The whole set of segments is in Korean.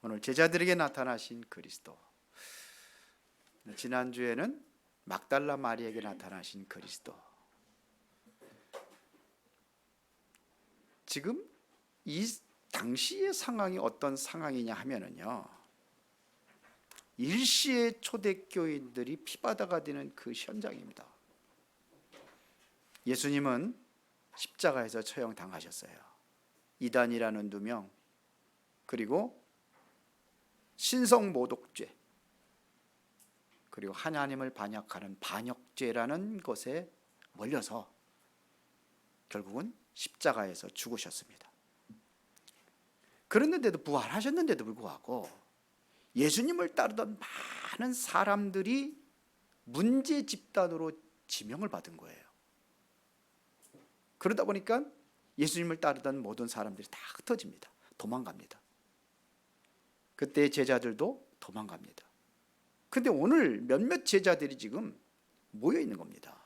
오늘 제자들에게 나타나신 그리스도, 지난주에는 막달라 마리에게 나타나신 그리스도. 지금 이 당시의 상황이 어떤 상황이냐 하면은요, 일시의 초대교인들이 피바다가 되는 그 현장입니다. 예수님은 십자가에서 처형당하셨어요. 이단이라는 2명, 그리고 신성모독죄, 그리고 하나님을 반역하는 반역죄라는 것에 몰려서 결국은 십자가에서 죽으셨습니다. 그랬는데도, 부활하셨는데도 불구하고 예수님을 따르던 많은 사람들이 문제 집단으로 지명을 받은 거예요. 그러다 보니까 예수님을 따르던 모든 사람들이 다 흩어집니다. 도망갑니다. 그때 제자들도 도망갑니다. 근데 오늘 몇몇 제자들이 지금 모여 있는 겁니다.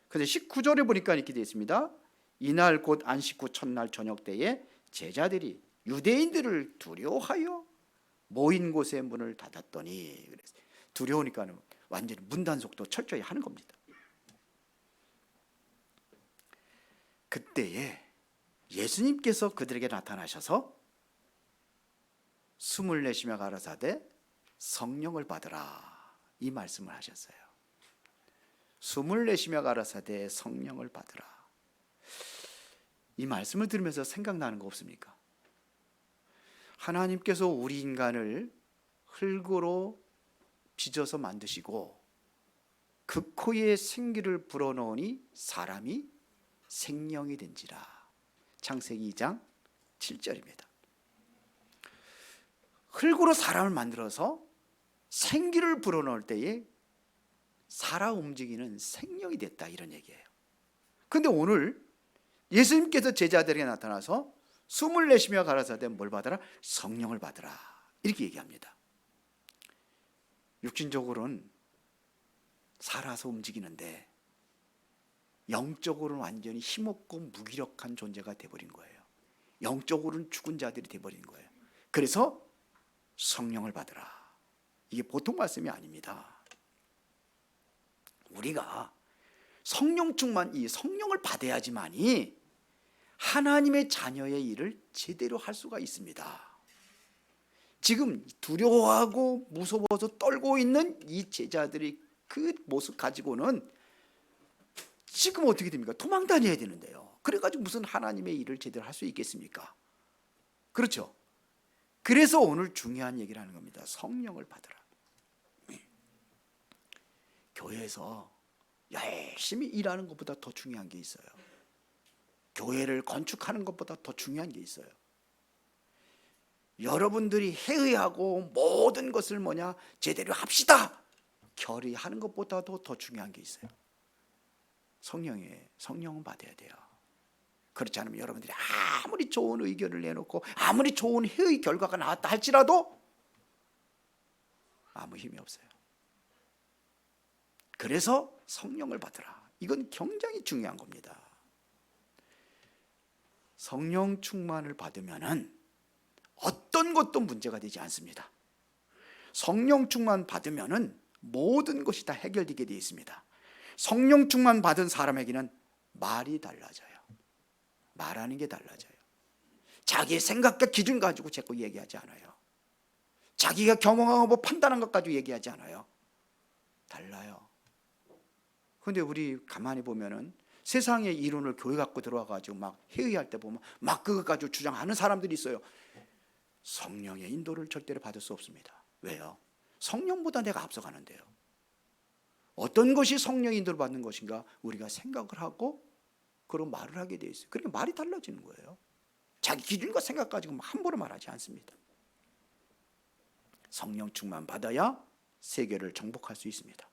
근데 19절에 보니까 이렇게 되어 있습니다. 이날 곧 안식 후 첫날 저녁 때에 제자들이 유대인들을 두려워하여 모인 곳에 문을 닫았더니, 두려우니까 완전히 문단속도 철저히 하는 겁니다. 그때에 예수님께서 그들에게 나타나셔서 숨을 내쉬며 가라사대 성령을 받으라, 이 말씀을 하셨어요. 숨을 내쉬며 가라사대 성령을 받으라. 이 말씀을 들으면서 생각나는 거 없습니까? 하나님께서 우리 인간을 흙으로 빚어서 만드시고 그 코에 생기를 불어넣으니 사람이 생명이 된지라. 창세기 2장 7절입니다. 흙으로 사람을 만들어서 생기를 불어넣을 때에 살아 움직이는 생명이 됐다, 이런 얘기예요. 그런데 오늘 예수님께서 제자들에게 나타나서 숨을 내쉬며 가라사대 뭘 받아라? 성령을 받으라, 이렇게 얘기합니다. 육신적으로는 살아서 움직이는데 영적으로는 완전히 힘없고 무기력한 존재가 되어버린 거예요. 영적으로는 죽은 자들이 되어버린 거예요. 그래서 성령을 받으라, 이게 보통 말씀이 아닙니다. 우리가 성령 충만, 이 성령을 받아야지만이 하나님의 자녀의 일을 제대로 할 수가 있습니다. 지금 두려워하고 무서워서 떨고 있는 이 제자들이 그 모습 가지고는 지금 어떻게 됩니까? 도망 다녀야 되는데요. 그래가지고 무슨 하나님의 일을 제대로 할 수 있겠습니까? 그렇죠? 그래서 오늘 중요한 얘기를 하는 겁니다. 성령을 받으라. 교회에서 열심히 일하는 것보다 더 중요한 게 있어요. 교회를 건축하는 것보다 더 중요한 게 있어요. 여러분들이 회의하고 모든 것을 제대로 합시다 결의하는 것보다도 더 중요한 게 있어요. 성령은 받아야 돼요. 그렇지 않으면 여러분들이 아무리 좋은 의견을 내놓고 아무리 좋은 회의 결과가 나왔다 할지라도 아무 힘이 없어요. 그래서 성령을 받으라, 이건 굉장히 중요한 겁니다. 성령 충만을 받으면은 어떤 것도 문제가 되지 않습니다. 성령 충만 받으면은 모든 것이 다 해결되게 되어 있습니다. 성령 충만 받은 사람에게는 말이 달라져요. 말하는 게 달라져요. 자기의 생각과 기준 가지고 자꾸 얘기하지 않아요. 자기가 경험하고 판단한 것 가지고 얘기하지 않아요. 달라요. 그런데 우리 가만히 보면은 세상의 이론을 교회 갖고 들어와가지고 막 회의할 때 보면 막 그것 가지고 주장하는 사람들이 있어요. 성령의 인도를 절대로 받을 수 없습니다. 왜요? 성령보다 내가 앞서가는데요. 어떤 것이 성령의 인도를 받는 것인가 우리가 생각을 하고 그런 말을 하게 돼 있어요. 그러니까 말이 달라지는 거예요. 자기 기준과 생각 가지고 함부로 말하지 않습니다. 성령 충만 받아야 세계를 정복할 수 있습니다.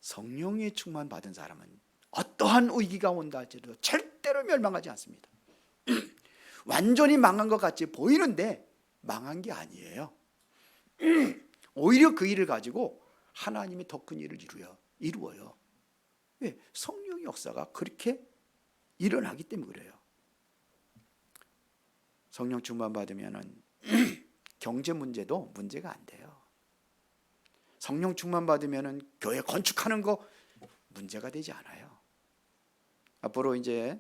성령의 충만 받은 사람은 어떠한 위기가 온다 할지라도 절대로 멸망하지 않습니다. 완전히 망한 것 같이 보이는데 망한 게 아니에요. 오히려 그 일을 가지고 하나님이 더 큰 일을 이루어요. 왜? 성령의 역사가 그렇게 일어나기 때문에 그래요. 성령 충만 받으면은 경제 문제도 문제가 안 돼요. 성령 충만 받으면은 교회 건축하는 거 문제가 되지 않아요. 앞으로 이제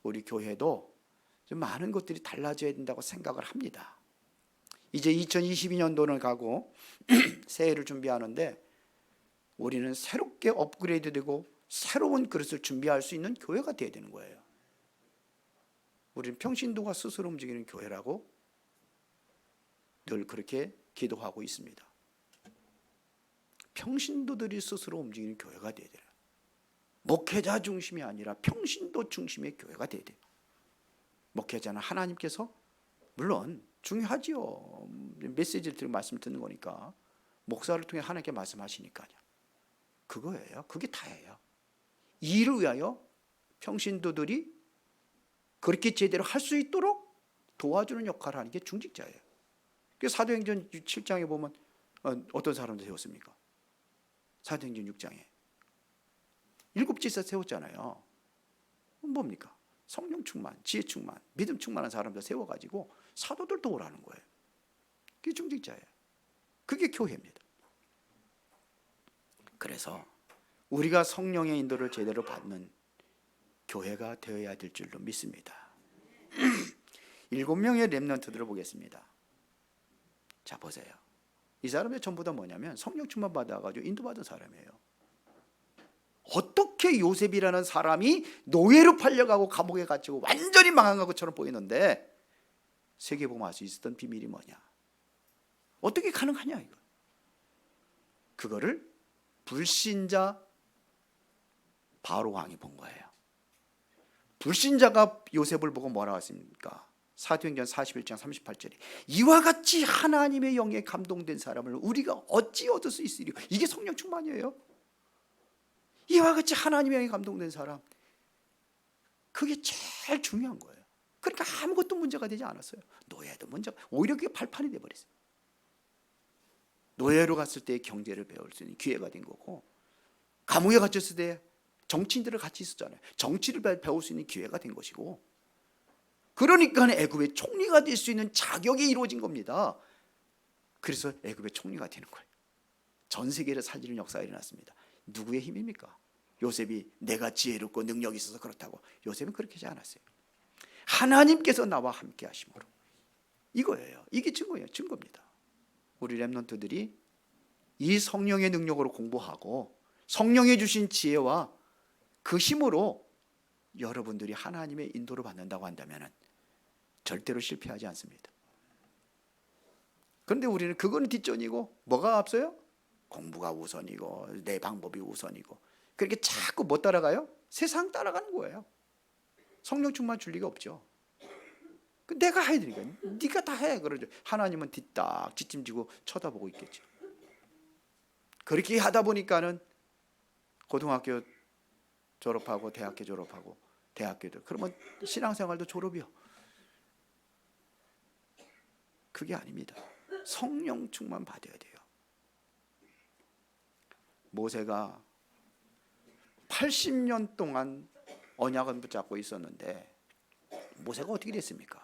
우리 교회도 좀 많은 것들이 달라져야 된다고 생각을 합니다. 이제 2022년도를 가고 새해를 준비하는데 우리는 새롭게 업그레이드되고 새로운 그릇을 준비할 수 있는 교회가 되어야 되는 거예요. 우리는 평신도가 스스로 움직이는 교회라고 늘 그렇게 기도하고 있습니다. 평신도들이 스스로 움직이는 교회가 되어야 돼요. 목회자 중심이 아니라 평신도 중심의 교회가 되어야 돼요. 목회자는 하나님께서 물론 중요하지요. 메시지를 들고 말씀 듣는 거니까 목사를 통해 하나님께 말씀하시니까요. 그거예요. 그게 다예요. 이를 위하여 평신도들이 그렇게 제대로 할 수 있도록 도와주는 역할을 하는 게 중직자예요. 그래서 사도행전 7장에 보면 어떤 사람들 세웠습니까? 사도행전 6장에 7지사 세웠잖아요. 뭡니까? 성령 충만, 지혜 충만, 믿음 충만한 사람들 세워가지고 사도들 도우라는 거예요. 그게 중직자예요. 그게 교회입니다. 그래서 우리가 성령의 인도를 제대로 받는 교회가 되어야 될 줄로 믿습니다. 7명의 렘넌트들을 보겠습니다. 자, 보세요. 이 사람들 전부 다 뭐냐면 성령 충만 받아가지고 인도받은 사람이에요. 어떻게 요셉이라는 사람이 노예로 팔려가고 감옥에 갇히고 완전히 망한 것처럼 보이는데 세계복음할 수 있었던 비밀이 뭐냐? 어떻게 가능하냐 이거. 그거를 불신자 바로 왕이 본 거예요. 불신자가 요셉을 보고 뭐라고 했습니까? 사도행전 41장 38절에 이와 같이 하나님의 영에 감동된 사람을 우리가 어찌 얻을 수 있으리요? 이게 성령 충만이에요. 이와 같이 하나님의 영에 감동된 사람, 그게 제일 중요한 거예요. 그러니까 아무것도 문제가 되지 않았어요. 노예도 문제가, 오히려 그게 발판이 돼버렸어요. 노예로 갔을 때 경제를 배울 수 있는 기회가 된 거고, 감옥에 갇혔을 때 정치인들을 같이 있었잖아요. 정치를 배울 수 있는 기회가 된 것이고, 그러니까 애굽의 총리가 될 수 있는 자격이 이루어진 겁니다. 그래서 애굽의 총리가 되는 거예요. 전 세계를 살리는 역사가 일어났습니다. 누구의 힘입니까? 요셉이 내가 지혜롭고 능력이 있어서 그렇다고. 요셉은 그렇게 하지 않았어요. 하나님께서 나와 함께 하심으로. 이거예요. 이게 증거예요. 증거입니다. 우리 렘넌트들이 이 성령의 능력으로 공부하고 성령이 주신 지혜와 그 힘으로 여러분들이 하나님의 인도를 받는다고 한다면 절대로 실패하지 않습니다. 그런데 우리는 그건 뒷전이고 뭐가 앞서요? 공부가 우선이고 내 방법이 우선이고, 그렇게 자꾸 못 따라가요? 세상 따라가는 거예요. 성령 충만 줄 리가 없죠. 내가 해야 되니까. 네가 다 해. 그러죠. 하나님은 뒤딱 뒷짐지고 쳐다보고 있겠죠. 그렇게 하다 보니까는 고등학교 졸업하고 대학교 졸업하고 대학교도, 그러면 신앙생활도 졸업이요. 그게 아닙니다. 성령 충만 받아야 돼요. 모세가 80년 동안 언약은 붙잡고 있었는데 모세가 어떻게 됐습니까?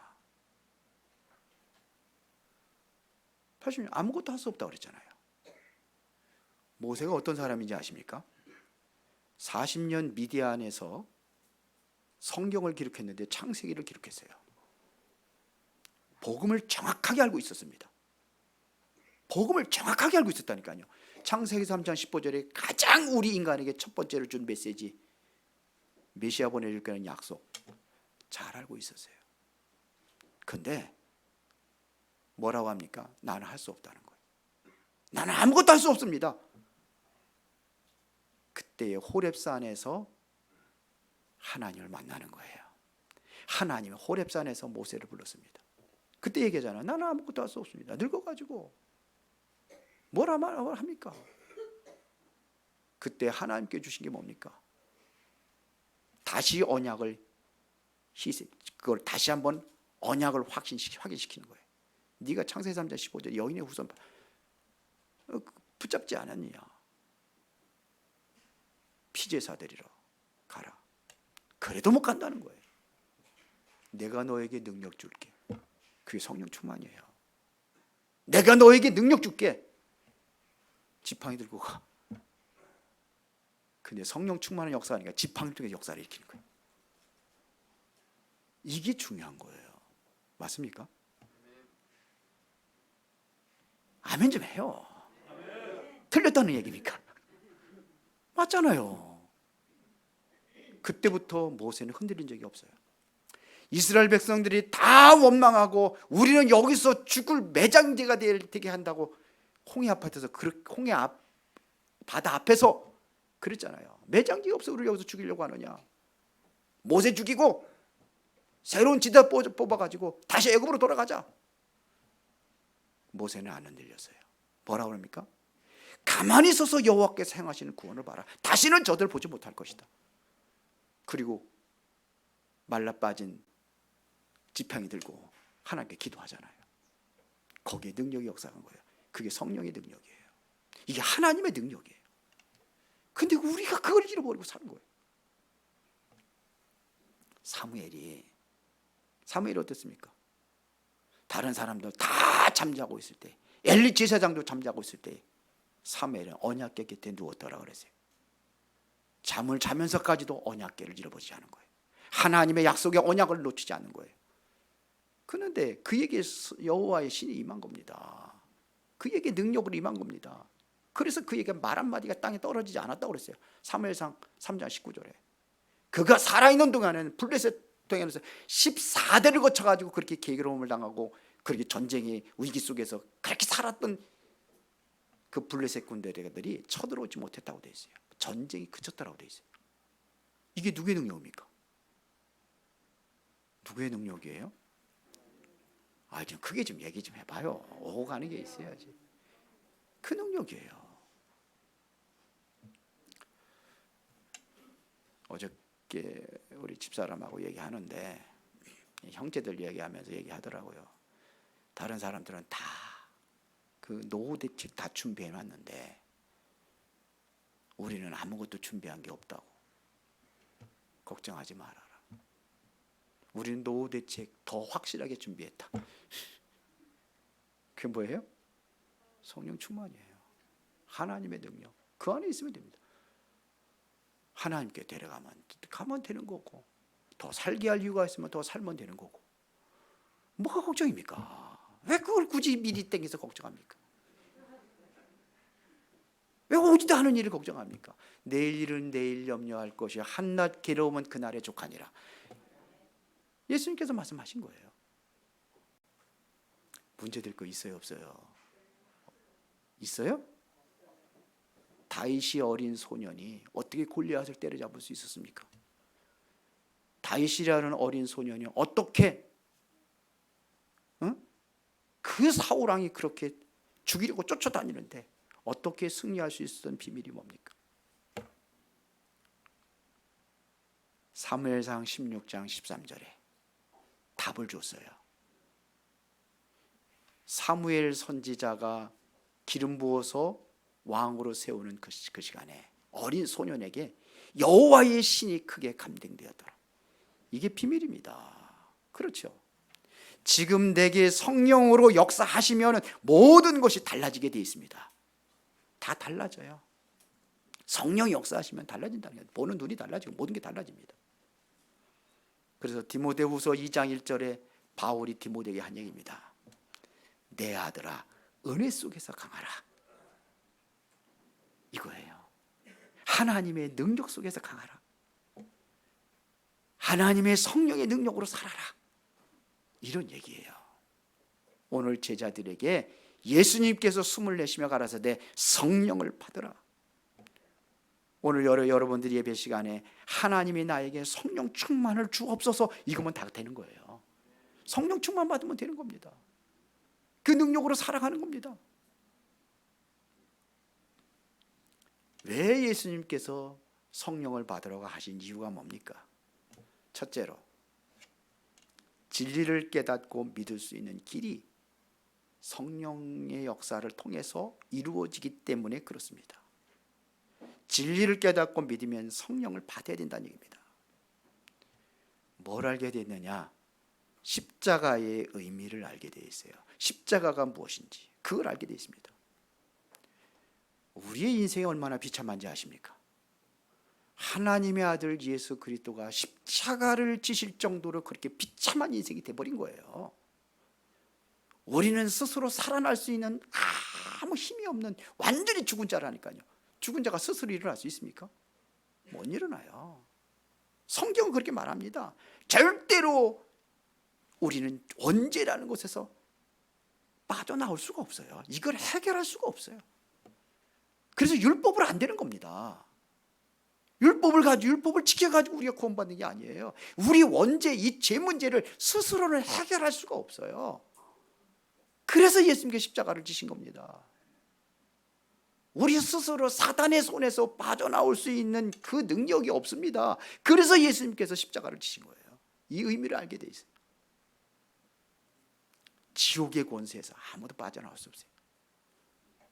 80년 아무것도 할 수 없다고 그랬잖아요. 모세가 어떤 사람인지 아십니까? 40년 미디안에서 성경을 기록했는데 창세기를 기록했어요. 복음을 정확하게 알고 있었습니다. 복음을 정확하게 알고 있었다니까요. 창세기 3장 15절에 가장 우리 인간에게 첫 번째로 준 메시지, 메시아 보내줄 거라는 약속 잘 알고 있었어요. 근데 뭐라고 합니까? 나는 할 수 없다는 거예요. 나는 아무것도 할 수 없습니다. 그때의 호렙산에서 하나님을 만나는 거예요. 하나님은 호렙산에서 모세를 불렀습니다. 그때 얘기하잖아요. 나는 아무것도 할 수 없습니다. 늙어가지고 뭐라 합니까? 그때 하나님께 주신 게 뭡니까? 다시 언약을 그걸 다시 한번 언약을 확인시키는 거예요. 네가 창세기 3장 15절 여인의 후손 붙잡지 않았느냐? 피제사 데리러 가라. 그래도 못 간다는 거예요. 내가 너에게 능력 줄게. 그게 성령 충만이에요. 내가 너에게 능력 줄게. 지팡이 들고 가. 근데 성령 충만한 역사가 아니라 지팡이 통해 역사를 일으키는 거예요. 이게 중요한 거예요. 맞습니까? 아멘 좀 해요. 틀렸다는 얘기입니까? 맞잖아요. 그때부터 모세는 흔들린 적이 없어요. 이스라엘 백성들이 다 원망하고 우리는 여기서 죽을 매장제가 되게 한다고 홍해 앞에서 바다 앞에서 그랬잖아요. 매장제가 없어 우리 여기서 죽이려고 하느냐. 모세 죽이고 새로운 지도 뽑아가지고 다시 애굽으로 돌아가자. 모세는 안 흔들렸어요. 뭐라고 그럽니까? 가만히 서서 여호와께서 행하시는 구원을 봐라. 다시는 저들 보지 못할 것이다. 그리고 말라 빠진 지팡이 들고 하나님께 기도하잖아요. 거기에 능력이 역사한 거예요. 그게 성령의 능력이에요. 이게 하나님의 능력이에요. 근데 우리가 그걸 잃어버리고 사는 거예요. 사무엘이 어땠습니까? 다른 사람들 다 잠자고 있을 때, 엘리 제사장도 잠자고 있을 때 사무엘은 언약궤 곁에 누웠더라 그랬어요. 잠을 자면서까지도 언약궤를 잃어버리지 않은 거예요. 하나님의 약속의 언약을 놓치지 않는 거예요. 그런데 그에게 여호와의 신이 임한 겁니다. 그에게 능력으로 임한 겁니다. 그래서 그에게 말 한마디가 땅에 떨어지지 않았다고 그랬어요. 사무엘상 3장 19절에 그가 살아있는 동안에는 블레셋 동안에서 14대를 거쳐가지고 그렇게 계기로움을 당하고 그렇게 전쟁의 위기 속에서 그렇게 살았던 그 블레셋 군대들이 쳐들어오지 못했다고 되어 있어요. 전쟁이 그쳤다고 되어 있어요. 이게 누구의 능력입니까? 누구의 능력이에요? 좀 크게 좀 얘기 좀 해봐요. 오고 가는 게 있어야지. 그 능력이에요. 어저께 우리 집사람하고 얘기하는데 형제들 얘기하면서 얘기하더라고요. 다른 사람들은 다 그 노후 대책 다 준비해 놨는데 우리는 아무것도 준비한 게 없다고. 걱정하지 말아라. 우리는 노후 대책 더 확실하게 준비했다. 그게 뭐예요? 성령 충만이에요. 하나님의 능력. 그 안에 있으면 됩니다. 하나님께 가면 되는 거고, 더 살게 할 이유가 있으면 더 살면 되는 거고. 뭐가 걱정입니까? 왜 그걸 굳이 미리 땡겨서 걱정합니까? 왜 오지도 않은 일을 걱정합니까? 내일 일은 내일 염려할 것이 한낱 괴로움은 그날에 족하니라. 예수님께서 말씀하신 거예요. 문제될 거 있어요, 없어요? 있어요? 다윗이 어린 소년이 어떻게 골리앗을 때려잡을 수 있었습니까? 다윗이라는 어린 소년이 어떻게 그 사울왕이 그렇게 죽이려고 쫓아다니는데 어떻게 승리할 수 있었던 비밀이 뭡니까? 사무엘상 16장 13절에 답을 줬어요. 사무엘 선지자가 기름 부어서 왕으로 세우는 그 시간에 어린 소년에게 여호와의 신이 크게 감동되었더라. 이게 비밀입니다. 그렇죠? 지금 내게 성령으로 역사하시면 모든 것이 달라지게 되어 있습니다. 다 달라져요. 성령이 역사하시면 달라진다는 거예요. 보는 눈이 달라지고 모든 게 달라집니다. 그래서 디모데후서 2장 1절에 바울이 디모데에게 한 얘기입니다. 내 아들아 은혜 속에서 강하라. 이거예요. 하나님의 능력 속에서 강하라. 하나님의 성령의 능력으로 살아라. 이런 얘기예요. 오늘 제자들에게 예수님께서 숨을 내쉬며 가라사대 성령을 받으라. 오늘 여러분들이 예배 시간에 하나님이 나에게 성령 충만을 주옵소서 이거면 다 되는 거예요. 성령 충만 받으면 되는 겁니다. 그 능력으로 살아가는 겁니다. 왜 예수님께서 성령을 받으라고 하신 이유가 뭡니까? 첫째로 진리를 깨닫고 믿을 수 있는 길이 성령의 역사를 통해서 이루어지기 때문에 그렇습니다. 진리를 깨닫고 믿으면 성령을 받아야 된다는 얘기입니다. 뭘 알게 됐느냐? 십자가의 의미를 알게 되어 있어요. 십자가가 무엇인지 그걸 알게 되어 있습니다. 우리의 인생이 얼마나 비참한지 아십니까? 하나님의 아들 예수 그리스도가 십자가를 지실 정도로 그렇게 비참한 인생이 돼버린 거예요. 우리는 스스로 살아날 수 있는 아무 힘이 없는 완전히 죽은 자라니까요. 죽은 자가 스스로 일어날 수 있습니까? 못 일어나요. 성경은 그렇게 말합니다. 절대로 우리는 원죄라는 곳에서 빠져나올 수가 없어요. 이걸 해결할 수가 없어요. 그래서 율법으로 안 되는 겁니다. 율법을 지켜가지고 우리가 구원받는 게 아니에요. 우리 원죄, 이 죄 문제를 스스로는 해결할 수가 없어요. 그래서 예수님께서 십자가를 지신 겁니다. 우리 스스로 사단의 손에서 빠져나올 수 있는 그 능력이 없습니다. 그래서 예수님께서 십자가를 지신 거예요. 이 의미를 알게 돼 있어요. 지옥의 권세에서 아무도 빠져나올 수 없어요.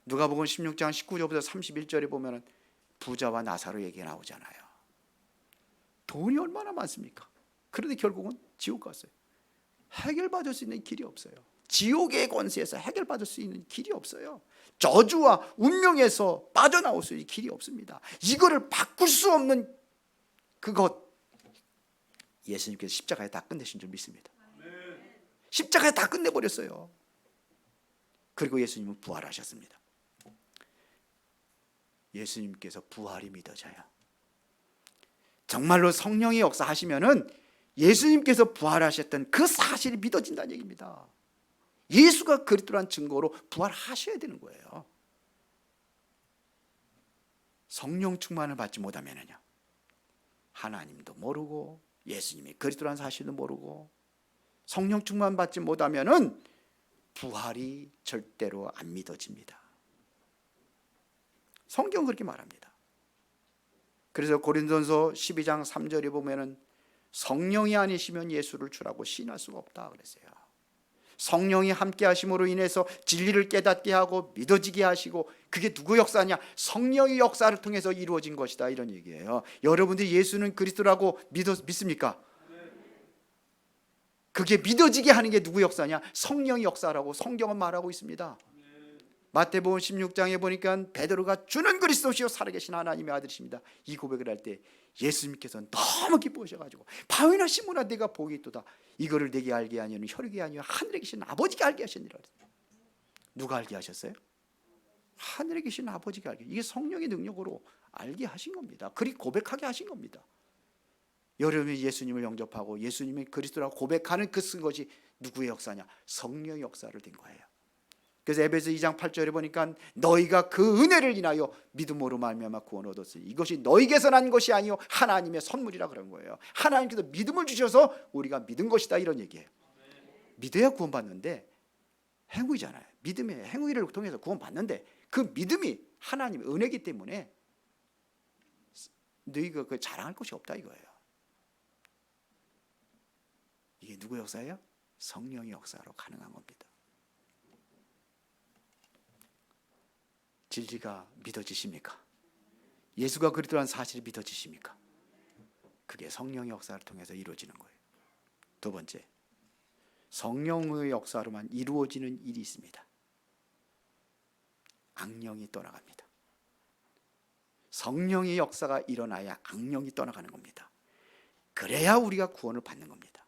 누가복음 16장 19절부터 31절에 보면 부자와 나사로 얘기 나오잖아요. 돈이 얼마나 많습니까? 그런데 결국은 지옥 갔어요. 해결받을 수 있는 길이 없어요. 지옥의 권세에서 해결받을 수 있는 길이 없어요. 저주와 운명에서 빠져나올 수 있는 길이 없습니다. 이거를 바꿀 수 없는 그것, 예수님께서 십자가에 다 끝내신 줄 믿습니다. 십자가에 다 끝내버렸어요. 그리고 예수님은 부활하셨습니다. 예수님께서 부활이 믿어져요. 정말로 성령의 역사하시면은 예수님께서 부활하셨던 그 사실이 믿어진다는 얘기입니다. 예수가 그리스도란 증거로 부활하셔야 되는 거예요. 성령 충만을 받지 못하면요, 하나님도 모르고 예수님이 그리스도란 사실도 모르고 성령 충만 받지 못하면은 부활이 절대로 안 믿어집니다. 성경은 그렇게 말합니다. 그래서 고린도전서 12장 3절에 보면은 성령이 아니시면 예수를 주라고 시인할 수가 없다 그랬어요. 성령이 함께 하심으로 인해서 진리를 깨닫게 하고 믿어지게 하시고, 그게 누구 역사냐? 성령의 역사를 통해서 이루어진 것이다, 이런 얘기예요. 여러분들이 예수는 그리스도라고 믿습니까? 그게 믿어지게 하는 게 누구 역사냐? 성령의 역사라고 성경은 말하고 있습니다. 마태복음 16장에 보니까 베드로가 주는 그리스도시요 살아계신 하나님의 아들이십니다, 이 고백을 할 때 예수님께서는 너무 기뻐하셔가지고 바위나 시몬아 내가 복이 있도다, 이거를 내게 알게 하니는 혈육이 아니요 하늘에 계신 아버지가 알게 하셨느니라. 누가 알게 하셨어요? 하늘에 계신 아버지가 알게. 이게 성령의 능력으로 알게 하신 겁니다. 그리 고백하게 하신 겁니다. 여러분이 예수님을 영접하고 예수님이 그리스도라고 고백하는 그 쓴 것이 누구의 역사냐? 성령의 역사를 된 거예요. 그래서 에베소 2장 8절에 보니까 너희가 그 은혜를 인하여 믿음으로 말미암아 구원을 얻었으니 이것이 너희에게서 난 것이 아니요 하나님의 선물이라 그런 거예요. 하나님께서 믿음을 주셔서 우리가 믿은 것이다, 이런 얘기예요. 믿어야 구원받는데 행위잖아요. 믿음의 행위를 통해서 구원받는데 그 믿음이 하나님의 은혜이기 때문에 너희가 그 자랑할 것이 없다, 이거예요. 이게 누구의 역사예요? 성령의 역사로 가능한 겁니다. 진리가 믿어지십니까? 예수가 그리스도라는 사실이 믿어지십니까? 그게 성령의 역사를 통해서 이루어지는 거예요. 두 번째, 성령의 역사로만 이루어지는 일이 있습니다. 악령이 떠나갑니다. 성령의 역사가 일어나야 악령이 떠나가는 겁니다. 그래야 우리가 구원을 받는 겁니다.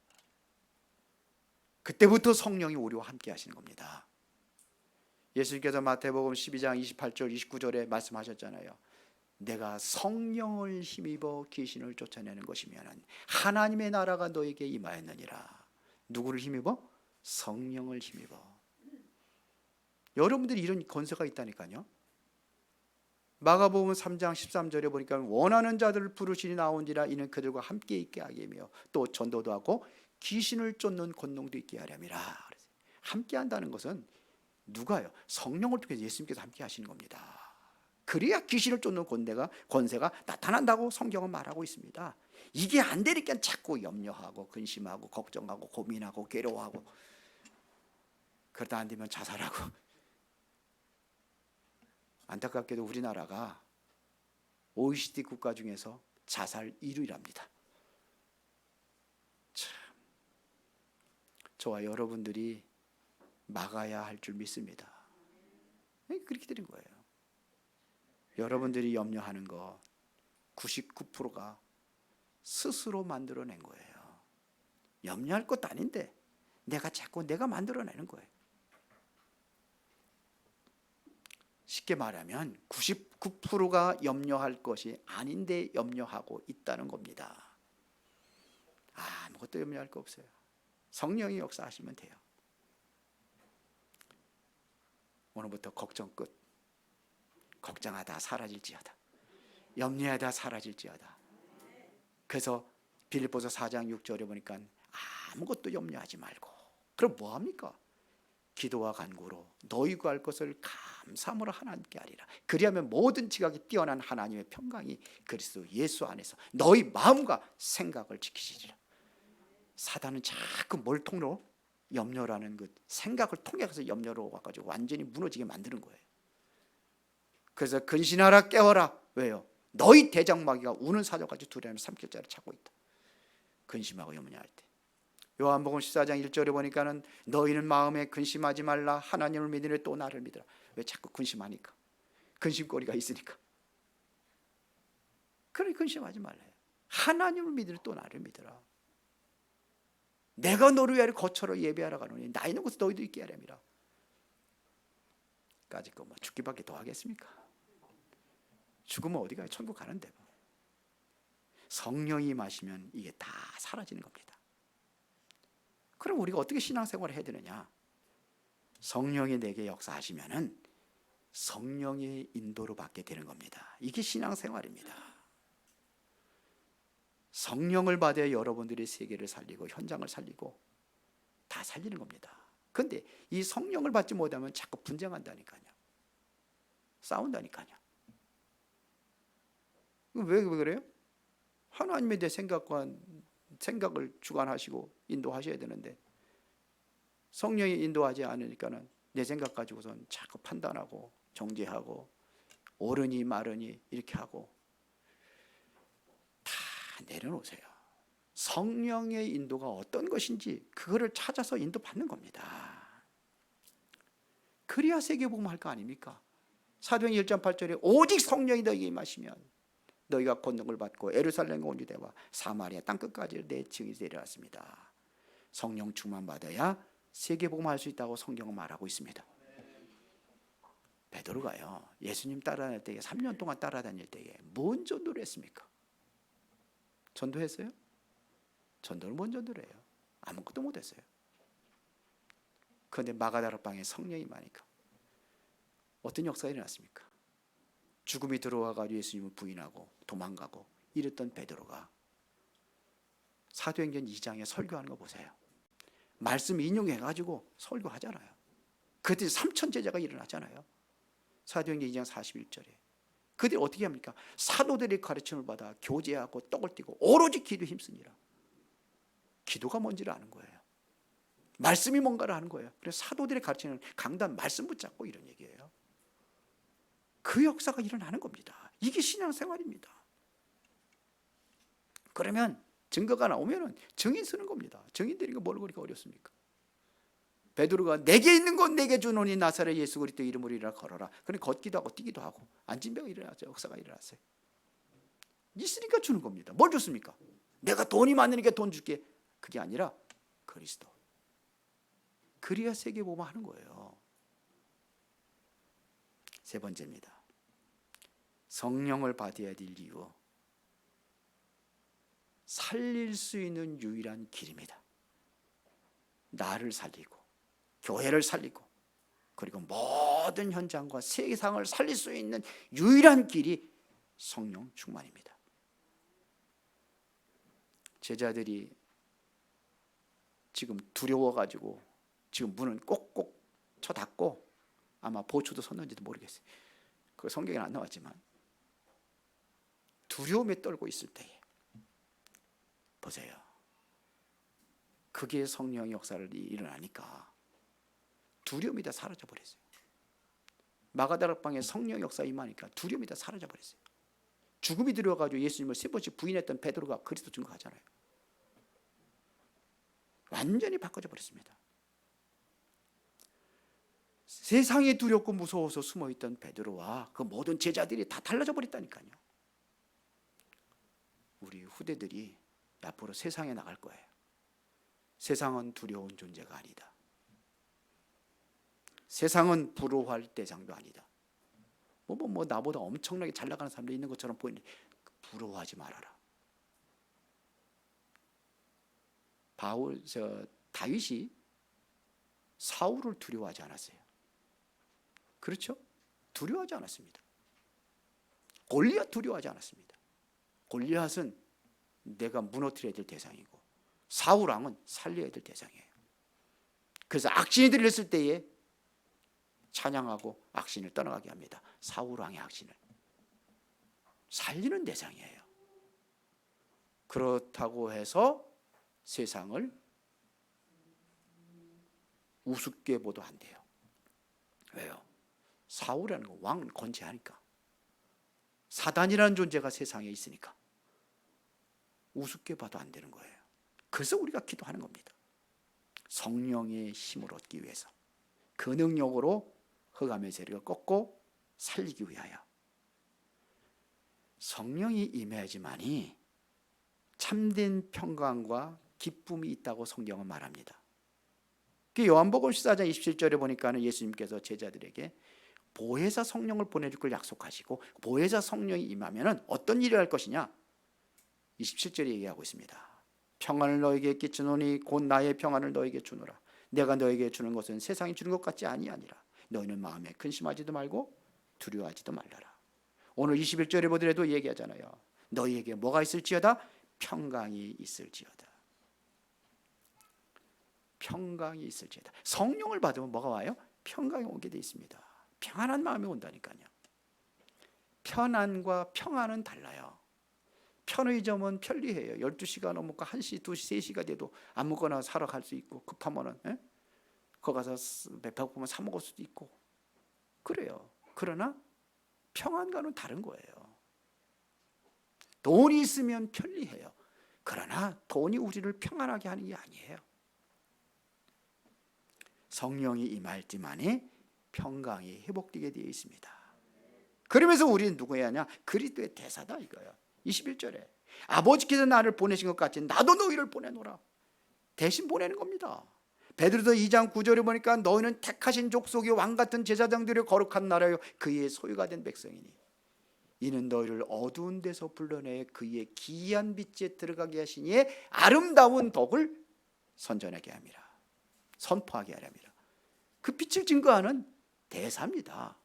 그때부터 성령이 우리와 함께 하시는 겁니다. 예수님께서 마태복음 12장 28절 29절에 말씀하셨잖아요. 내가 성령을 힘입어 귀신을 쫓아내는 것이면 하나님의 나라가 너에게 임하였느니라. 누구를 힘입어? 성령을 힘입어. 여러분들이 이런 권세가 있다니까요. 마가복음 3장 13절에 보니까 원하는 자들을 부르시니 나온지라 이는 그들과 함께 있게 하게며 또 전도도 하고 귀신을 쫓는 권능도 있게 하렴이라. 함께 한다는 것은 누가요? 성령을 통해서 예수님께서 함께 하시는 겁니다. 그래야 귀신을 쫓는 권세가 나타난다고 성경은 말하고 있습니다. 이게 안 되니까 자꾸 염려하고 근심하고 걱정하고 고민하고 괴로워하고, 그러다 안 되면 자살하고. 안타깝게도 우리나라가 OECD 국가 중에서 자살 1위랍니다. 참, 저와 여러분들이 막아야 할 줄 믿습니다. 그렇게 되는 거예요. 여러분들이 염려하는 것 99%가 스스로 만들어낸 거예요. 염려할 것도 아닌데 내가 자꾸 내가 만들어내는 거예요. 쉽게 말하면 99%가 염려할 것이 아닌데 염려하고 있다는 겁니다. 아무것도 염려할 거 없어요. 성령이 역사하시면 돼요. 오늘부터 걱정 끝. 걱정하다 사라질지어다. 염려하다 사라질지어다. 그래서 빌립보서 4장 6절에 보니까 아무것도 염려하지 말고, 그럼 뭐합니까? 기도와 간구로 너희 구할 것을 감사함으로 하나님께 하리라. 그리하면 모든 지각이 뛰어난 하나님의 평강이 그리스도 예수 안에서 너희 마음과 생각을 지키시리라. 사단은 자꾸 뭘 통로? 염려라는 그 생각을 통해서 염려로 와가지고 완전히 무너지게 만드는 거예요. 그래서 근신하라 깨어라. 왜요? 너희 대장마귀가 우는 사자같이 두려움을 삼킬 자를 찾고 있다. 근심하고 염려할 때. 요한복음 14장 1절에 보니까는 너희는 마음에 근심하지 말라. 하나님을 믿으니 또 나를 믿으라. 왜 자꾸 근심하니까? 근심거리가 있으니까. 그러니 근심하지 말래요. 하나님을 믿으니 또 나를 믿으라. 내가 너를 위하여 거처로 예배하러 가노니 나 있는 곳에 너희도 있게 하렴이라. 까짓 거 뭐 죽기밖에 더 하겠습니까? 죽으면 어디 가요? 천국 가는데 뭐. 성령이 마시면 이게 다 사라지는 겁니다. 그럼 우리가 어떻게 신앙생활을 해야 되느냐? 성령이 내게 역사하시면은 성령의 인도로 받게 되는 겁니다. 이게 신앙생활입니다. 성령을 받아야 여러분들이 세계를 살리고 현장을 살리고 다 살리는 겁니다. 그런데 이 성령을 받지 못하면 자꾸 분쟁한다니까요. 싸운다니까요. 왜 그래요? 하나님의 내 생각을 주관하시고 인도하셔야 되는데 성령이 인도하지 않으니까는 내 생각 가지고선 자꾸 판단하고 정죄하고 옳으니 마르니 이렇게 하고 다 내려놓으세요. 성령의 인도가 어떤 것인지 그거를 찾아서 인도받는 겁니다. 그래야 세계복음 할 거 아닙니까? 사도행 1장 8절에 오직 성령이 너희에게 임하시면 너희가 권능을 받고 예루살렘과 온 유대와 사마리아 땅끝까지 내 증인이 되리라. 성령 충만 받아야 세계복음 할 수 있다고 성경은 말하고 있습니다. 베드로가요, 예수님 따라다닐 때에 3년 동안 따라다닐 때에 뭔 전도를 했습니까? 전도했어요? 전도를 뭔 전도를 해요? 아무것도 못했어요. 그런데 마가다락방에 성령이 임하니까 어떤 역사가 일어났습니까? 죽음이 들어와가지고 예수님을 부인하고 도망가고 이랬던 베드로가 사도행전 2장에 설교하는 거 보세요. 말씀 인용해가지고 설교하잖아요. 그때 3천 제자가 일어나잖아요. 사도행전 2장 41절에 그들이 어떻게 합니까? 사도들의 가르침을 받아 교제하고 떡을 띠고 오로지 기도에 힘쓰니라. 기도가 뭔지를 아는 거예요. 말씀이 뭔가를 아는 거예요. 그래서 사도들의 가르치는 강단 말씀 붙잡고 이런 얘기예요. 그 역사가 일어나는 겁니다. 이게 신앙생활입니다. 그러면 증거가 나오면 증인 쓰는 겁니다. 증인 되는 거 뭘 그렇게 어렵습니까? 베드로가 내게 있는 건 내게 주노니 나사렛 예수 그리스도 이름으로 일어나 걸어라. 그러니 걷기도 하고 뛰기도 하고 안진병이 일어났죠. 역사가 일어났어요. 있으니까 주는 겁니다. 뭘 줬습니까? 내가 돈이 많으니까 돈 줄게. 그게 아니라 그리스도. 그래야 세계복음 하는 거예요. 세 번째입니다. 성령을 받아야 될 이유. 살릴 수 있는 유일한 길입니다. 나를 살리고 교회를 살리고 그리고 모든 현장과 세상을 살릴 수 있는 유일한 길이 성령 충만입니다. 제자들이 지금 두려워가지고 지금 문은 꼭꼭 쳐닫고 아마 보초도 섰는지도 모르겠어요. 그 성경에 안 나왔지만 두려움에 떨고 있을 때에 보세요. 그게 성령의 역사를 일어나니까 두려움이 다 사라져 버렸어요. 마가다락방에 성령 역사 임하니까 두려움이 다 사라져 버렸어요. 죽음이 들어와가지고 예수님을 3번씩 부인했던 베드로가 그리스도 증거하잖아요. 완전히 바꿔져 버렸습니다. 세상이 두렵고 무서워서 숨어있던 베드로와 그 모든 제자들이 다 달라져 버렸다니까요. 우리 후대들이 앞으로 세상에 나갈 거예요. 세상은 두려운 존재가 아니다. 세상은 부러워할 대상도 아니다. 뭐 나보다 엄청나게 잘 나가는 사람도 있는 것처럼 보이는데 부러워하지 말아라. 다윗이 사울을 두려워하지 않았어요. 그렇죠? 두려워하지 않았습니다. 골리앗 두려워하지 않았습니다. 골리앗은 내가 무너뜨려야 될 대상이고 사울 왕은 살려야 될 대상이에요. 그래서 악신이 들렸을 때에 찬양하고 악신을 떠나가게 합니다. 사울 왕의 악신을 살리는 대상이에요. 그렇다고 해서 세상을 우습게 보도 안 돼요. 왜요? 사울이라는 거 왕은 건재하니까. 사단이라는 존재가 세상에 있으니까 우습게 봐도 안 되는 거예요. 그래서 우리가 기도하는 겁니다. 성령의 힘을 얻기 위해서 그 능력으로 흑암의 세력을 꺾고 살리기 위하여 성령이 임해야지만이 참된 평강과 기쁨이 있다고 성경은 말합니다. 그 요한복음 14장 27절에 보니까는 예수님께서 제자들에게 보혜사 성령을 보내줄 걸 약속하시고 보혜사 성령이 임하면은 어떤 일을 할 것이냐? 27절에 얘기하고 있습니다. 평안을 너에게 끼치노니 곧 나의 평안을 너에게 주노라. 내가 너에게 주는 것은 세상이 주는 것 같지 아니하니라. 너희는 마음에 근심하지도 말고 두려워하지도 말라라. 오늘 21절에 보더라도 얘기하잖아요. 너희에게 뭐가 있을지어다? 평강이 있을지어다. 평강이 있을지어다. 성령을 받으면 뭐가 와요? 평강이 오게 돼 있습니다. 평안한 마음이 온다니까요. 편안과 평안은 달라요. 편의점은 편리해요. 12시가 넘고 1시, 2시, 3시가 돼도 아무거나 사러 갈 수 있고 급하면은 거기 가서 배고프면 사 먹을 수도 있고 그래요. 그러나 평안과는 다른 거예요. 돈이 있으면 편리해요. 그러나 돈이 우리를 평안하게 하는 게 아니에요. 성령이 임할 때만이 평강이 회복되게 되어 있습니다. 그러면서 우리는 누구야 하냐? 그리스도의 대사다 이거예요. 21절에 아버지께서 나를 보내신 것 같이 나도 너희를 보내노라. 대신 보내는 겁니다. 베드로서 2장 9절에 보니까 너희는 택하신 족속이 왕같은 제사장들의 거룩한 나라요 그의 소유가 된 백성이니 이는 너희를 어두운 데서 불러내 그의 기이한 빛에 들어가게 하시니 아름다운 덕을 선전하게 함이라. 선포하게 하랍니다. 그 빛을 증거하는 대사입니다.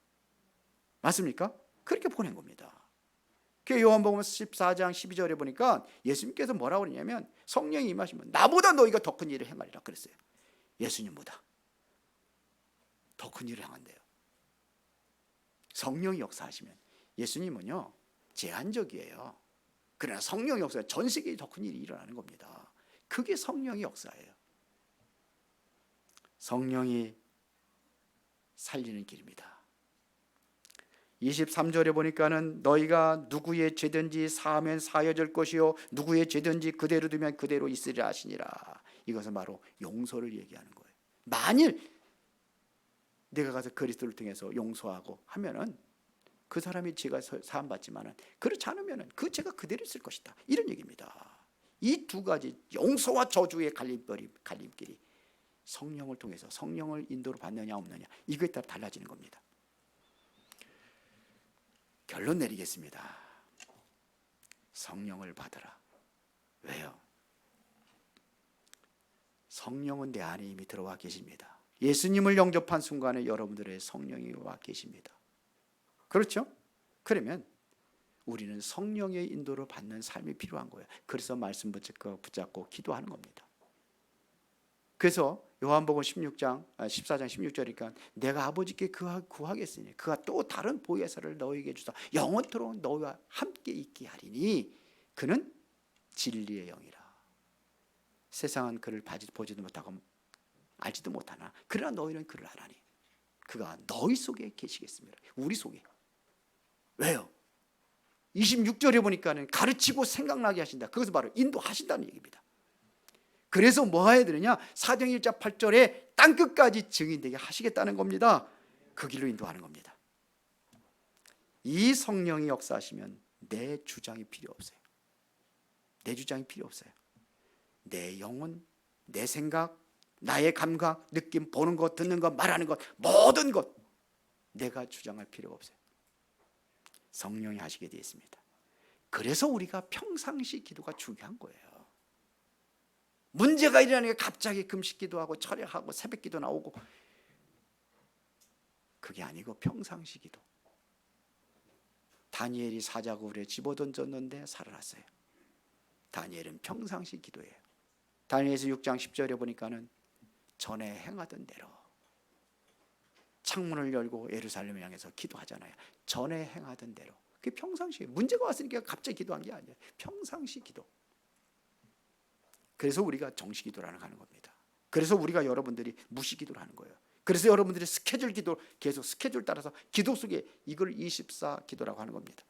맞습니까? 그렇게 보낸 겁니다. 그 요한복음 14장 12절에 보니까 예수님께서 뭐라고 그러냐면 성령이 임하시면 나보다 너희가 더 큰 일을 행하리라 그랬어요. 예수님보다 더 큰 일을 행한대요. 성령이 역사하시면 예수님은요 제한적이에요. 그러나 성령의 역사 전 세계에 더 큰 일이 일어나는 겁니다. 그게 성령의 역사예요. 성령이 살리는 길입니다. 23절에 보니까는 너희가 누구의 죄든지 사하면 사여질 것이요 누구의 죄든지 그대로 두면 그대로 있으리라 하시니라. 이것은 바로 용서를 얘기하는 거예요. 만일 내가 가서 그리스도를 통해서 용서하고 하면은 그 사람이 죄가 사함 받지만은 그렇지 않으면은 그 죄가 그대로 있을 것이다. 이런 얘기입니다. 이 두 가지 용서와 저주의 갈림길이 성령을 통해서 성령을 인도로 받느냐 없느냐 이거에 따라 달라지는 겁니다. 결론 내리겠습니다. 성령을 받으라. 왜요? 성령은 내 안에 이미 들어와 계십니다. 예수님을 영접한 순간에 여러분들의 성령이 와 계십니다. 그렇죠? 그러면 우리는 성령의 인도를 받는 삶이 필요한 거예요. 그래서 말씀 붙잡고 기도하는 겁니다. 그래서 요한복음 14장 16절이니까 내가 아버지께 구하겠으니 그가 또 다른 보혜사를 너희에게 주사 영원토록 너희와 함께 있게 하리니 그는 진리의 영이라. 세상은 그를 보지도 못하고 알지도 못하나 그러나 너희는 그를 알아니 그가 너희 속에 계시겠습니다. 우리 속에. 왜요? 26절에 보니까는 가르치고 생각나게 하신다. 그것은 바로 인도하신다는 얘기입니다. 그래서 뭐 해야 되느냐? 사도행 1장 8절에 땅끝까지 증인되게 하시겠다는 겁니다. 그 길로 인도하는 겁니다. 이 성령이 역사하시면 내 주장이 필요 없어요. 내 주장이 필요 없어요. 내 영혼, 내 생각, 나의 감각, 느낌, 보는 것, 듣는 것, 말하는 것, 모든 것 내가 주장할 필요가 없어요. 성령이 하시게 되어 있습니다. 그래서 우리가 평상시 기도가 중요한 거예요. 문제가 일어나니까 갑자기 금식 기도하고 철야하고 새벽 기도 나오고, 그게 아니고 평상시 기도. 다니엘이 사자굴에 집어던졌는데 살아났어요. 다니엘은 평상시 기도예요. 다니엘서 6장 10절에 보니까는 전에 행하던 대로 창문을 열고 예루살렘을 향해서 기도하잖아요. 전에 행하던 대로. 그게 평상시, 문제가 왔으니까 갑자기 기도한 게 아니에요. 평상시 기도. 그래서 우리가 정시 기도라는 하는 겁니다. 그래서 우리가 여러분들이 무시 기도를 하는 거예요. 그래서 여러분들이 스케줄 기도, 계속 스케줄 따라서 기도 속에 이걸 24 기도라고 하는 겁니다.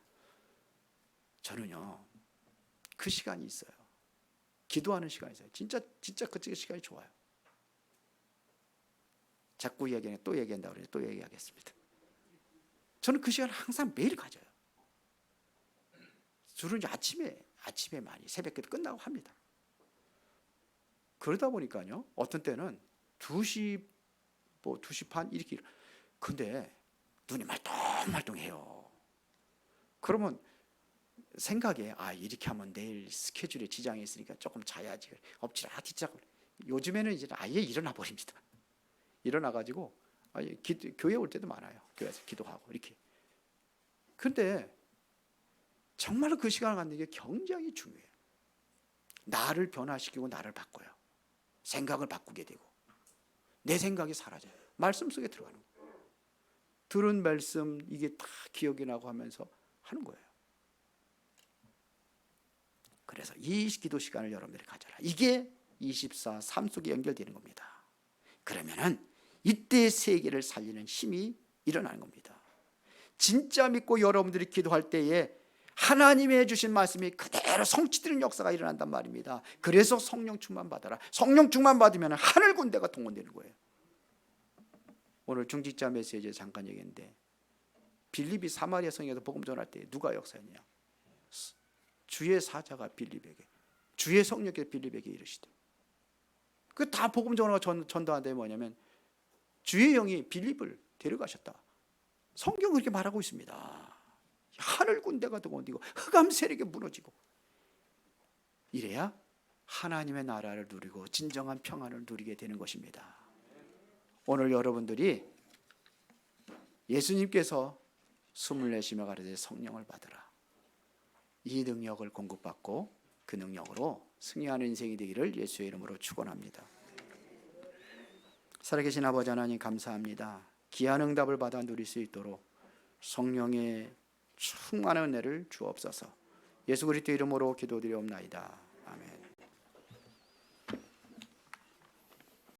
저는요, 그 시간이 있어요. 기도하는 시간이 있어요. 진짜 그 시간이 좋아요. 자꾸 얘기하네, 또 얘기한다고 그래서 또 얘기하겠습니다. 저는 그 시간을 항상 매일 가져요. 주로 이제 아침에 많이 새벽기도 끝나고 합니다. 그러다 보니까요, 어떤 때는 2시 반 이렇게. 근데 눈이 말똥말똥해요. 그러면 생각에 이렇게 하면 내일 스케줄에 지장이 있으니까 조금 자야지. 엎치락 뒤치락. 요즘에는 이제 아예 일어나 버립니다. 일어나가지고 교회 올 때도 많아요. 교회에서 기도하고 이렇게. 그런데 정말로 그 시간을 갖는 게 굉장히 중요해요. 나를 변화시키고 나를 바꿔요. 생각을 바꾸게 되고 내 생각이 사라져요. 말씀 속에 들어가는 거예요. 들은 말씀 이게 다 기억이 나고 하면서 하는 거예요. 그래서 이 기도 시간을 여러분들이 가져라. 이게 24, 삶 속에 연결되는 겁니다. 그러면은 이때 세계를 살리는 힘이 일어나는 겁니다. 진짜 믿고 여러분들이 기도할 때에 하나님이 해주신 말씀이 그대로 성취되는 역사가 일어난단 말입니다. 그래서 성령 충만 받아라. 성령 충만 받으면 하늘 군대가 동원되는 거예요. 오늘 중직자 메시지에 잠깐 얘기했는데, 빌립이 사마리아 성에서 복음 전할 때 누가 역사했냐? 주의 사자가 빌립에게, 주의 성령께서 빌립에게 이르시되, 그 다 복음 전하고 전도하는데 뭐냐면 주의 영이 빌립을 데려가셨다. 성경은 그렇게 말하고 있습니다. 하늘 군대가 동원되고 흑암 세력이 무너지고, 이래야 하나님의 나라를 누리고 진정한 평안을 누리게 되는 것입니다. 오늘 여러분들이 예수님께서 숨을 내쉬며 가르쳐 성령을 받으라. 이 능력을 공급받고 그 능력으로 승리하는 인생이 되기를 예수의 이름으로 축원합니다. 살아계신 아버지 하나님, 감사합니다. 귀한 응답을 받아 누릴 수 있도록 성령의 충만한 은혜를 주옵소서. 예수 그리스도 이름으로 기도드리옵나이다. 아멘.